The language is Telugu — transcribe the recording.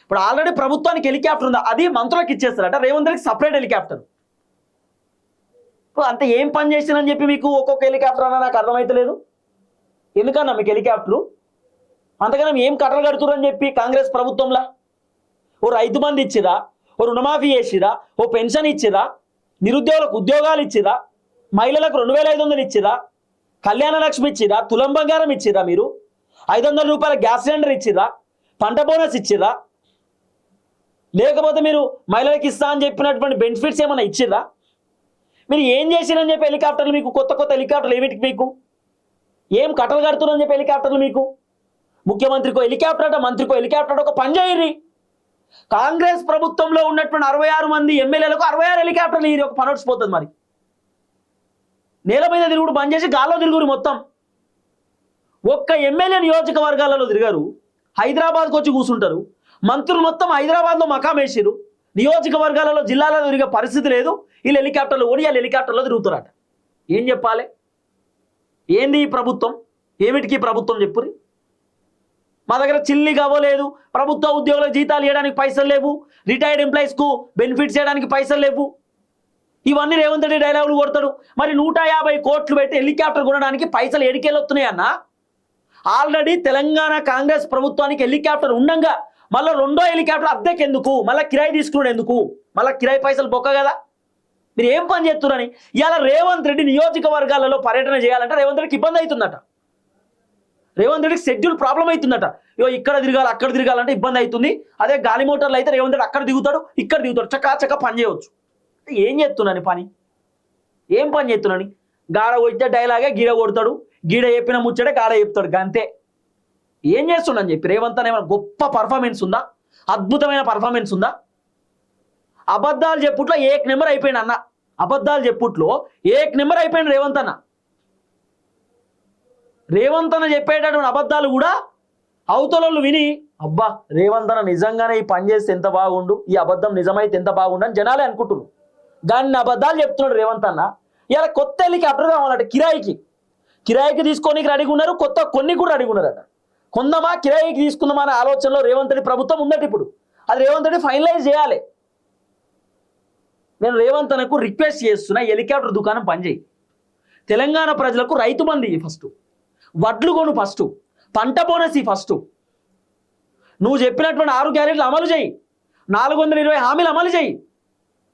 ఇప్పుడు ఆల్రెడీ ప్రభుత్వానికి హెలికాప్టర్ ఉందా, అది మంత్రులకు ఇచ్చేస్తారట, రేవంత్ రెడ్డికి సపరేట్ హెలికాప్టర్. అంత ఏం పని చేసినని చెప్పి మీకు ఒక్కొక్క హెలికాప్టర్ అన్నా నాకు అర్థమైతలేదు. ఎందుకన్నా మీకు హెలికాప్టరు? అంతకన్నా ఏం కట్టలు కడుతురని చెప్పి కాంగ్రెస్ ప్రభుత్వంలో ఓ రైతు బంధు ఇచ్చిరా, ఓ రుణమాఫీ చేసిరా, ఓ పెన్షన్ ఇచ్చిరా, నిరుద్యోగులకు ఉద్యోగాలు ఇచ్చిరా, మహిళలకు 2500 ఇచ్చిరా, కళ్యాణ లక్ష్మి ఇచ్చిరా, తులం బంగారం ఇచ్చిరా, మీరు 500 రూపాయల గ్యాస్ సిలిండర్ ఇచ్చిరా, పంట బోనస్ ఇచ్చిరా, లేకపోతే మీరు మహిళలకు ఇస్తా అని చెప్పినటువంటి బెనిఫిట్స్ ఏమైనా ఇచ్చిరా? మీరు ఏం చేసిరని చెప్పి హెలికాప్టర్లు మీకు, కొత్త కొత్త హెలికాప్టర్లు ఏమిటికి మీకు? ఏం కట్టలు కడుతున్నారని చెప్పి హెలికాప్టర్లు మీకు? ముఖ్యమంత్రికో హెలికాప్టర్ అట, మంత్రికో హెలికాప్టర్, ఒక పని చేయరి. కాంగ్రెస్ ప్రభుత్వంలో ఉన్నటువంటి 66 మంది ఎమ్మెల్యేలకు 66 హెలికాప్టర్లు ఈ ఒక పని వచ్చిపోతుంది. మరి నేల మీద తిరుగుడు బంద్ చేసి గాల్లో తిరుగురు మొత్తం. ఒక్క ఎమ్మెల్యే నియోజకవర్గాలలో తిరిగారు, హైదరాబాద్కి వచ్చి కూర్చుంటారు. మంత్రులు మొత్తం హైదరాబాద్లో మకాం వేసిరు, నియోజకవర్గాలలో జిల్లాలో తిరిగే పరిస్థితి లేదు. వీళ్ళు హెలికాప్టర్లు ఓడి వాళ్ళు హెలికాప్టర్లో తిరుగుతారట. ఏం చెప్పాలి? ఏంది ఈ ప్రభుత్వం? ఏమిటికి ప్రభుత్వం చెప్పురి? మా దగ్గర చిల్లి కావలేదు, ప్రభుత్వ ఉద్యోగుల జీతాలు ఇవ్వడానికి పైసలు లేవు, రిటైర్డ్ ఎంప్లాయీస్కు బెనిఫిట్స్ చేయడానికి పైసలు లేవు. ఇవన్నీ రేవంత్ రెడ్డి డైలాగులు కొడతాడు. మరి 150 కోట్లు పెట్టి హెలికాప్టర్ కొనడానికి పైసలు ఎడికెళ్ళి వస్తున్నాయన్న? ఆల్రెడీ తెలంగాణ కాంగ్రెస్ ప్రభుత్వానికి హెలికాప్టర్ ఉండంగా మళ్ళీ రెండో హెలికాప్టర్ అద్దెకి ఎందుకు? మళ్ళీ కిరాయి తీసుకున్నాడు ఎందుకు? మళ్ళీ కిరాయి పైసలు బొక్క కదా. మీరు ఏం పని చేస్తున్నారని ఇవాళ రేవంత్ రెడ్డి నియోజకవర్గాలలో పర్యటన చేయాలంటే రేవంత్ రెడ్డికి ఇబ్బంది అవుతుందట. రేవంత్ రెడ్డికి షెడ్యూల్ ప్రాబ్లం అవుతుందట. ఇక్కడ తిరగాలి, అక్కడ తిరగాలంటే ఇబ్బంది అవుతుంది. అదే గాలి మోటార్లు అయితే రేవంత్ రెడ్డి అక్కడ దిగుతాడు, ఇక్కడ దిగుతాడు, చక్కా పని చేయవచ్చు. ఏం చేస్తున్నాను పని? ఏం పని చేస్తున్నాను? గాడ కొడితే డైలాగే గీడ కొడతాడు, గీడ చెప్పిన ముచ్చడే గాడ చెప్తాడు, గంతే. ఏం చేస్తున్నాను చెప్పి రేవంత్ అనే గొప్ప పర్ఫార్మెన్స్ ఉందా? అద్భుతమైన పర్ఫార్మెన్స్ ఉందా? అబద్ధాలు చెప్పుట్లో 1 నెంబర్ అయిపోయింది అన్న. అబద్ధాలు చెప్పుట్లో 1 నెంబర్ అయిపోయింది రేవంత్ అన్న. రేవంత్ అన్న చెప్పేటటువంటి అబద్ధాలు కూడా అవతలలు విని అబ్బా రేవంత్ అన్న నిజంగానే ఈ పని చేస్తే ఎంత బాగుండు, ఈ అబద్ధం నిజమైతే ఎంత బాగుండు అని జనాలే అనుకుంటున్నారు. దాన్ని అబద్ధాలు చెప్తున్నాడు రేవంత్ అన్న. ఇలా కొత్త హెలికాప్టర్ కావాలట, కిరాయికి తీసుకోనికి రెడీగా ఉన్నారు, కొత్త కొన్ని కూడా రెడీగా ఉన్నారట. కొందమా కిరాయికి తీసుకుందామా అనే ఆలోచనలో రేవంత్ రెడ్డి ప్రభుత్వం ఉందట. ఇప్పుడు అది రేవంత్ రెడ్డి ఫైనలైజ్ చేయాలి. నేను రేవంత్ అన్నకు రిక్వెస్ట్ చేస్తున్నా, హెలికాప్టర్ దుకాణం పనిచేయి. తెలంగాణ ప్రజలకు రైతు బంధు ఇవ్వు ఫస్ట్, వడ్లు కొను ఫస్ట్, పంట బోనస్ ఇవ్వు ఫస్ట్, నువ్వు చెప్పినటువంటి 6 గ్యారెంటీలు అమలు చేయి, 420 హామీలు అమలు చేయి.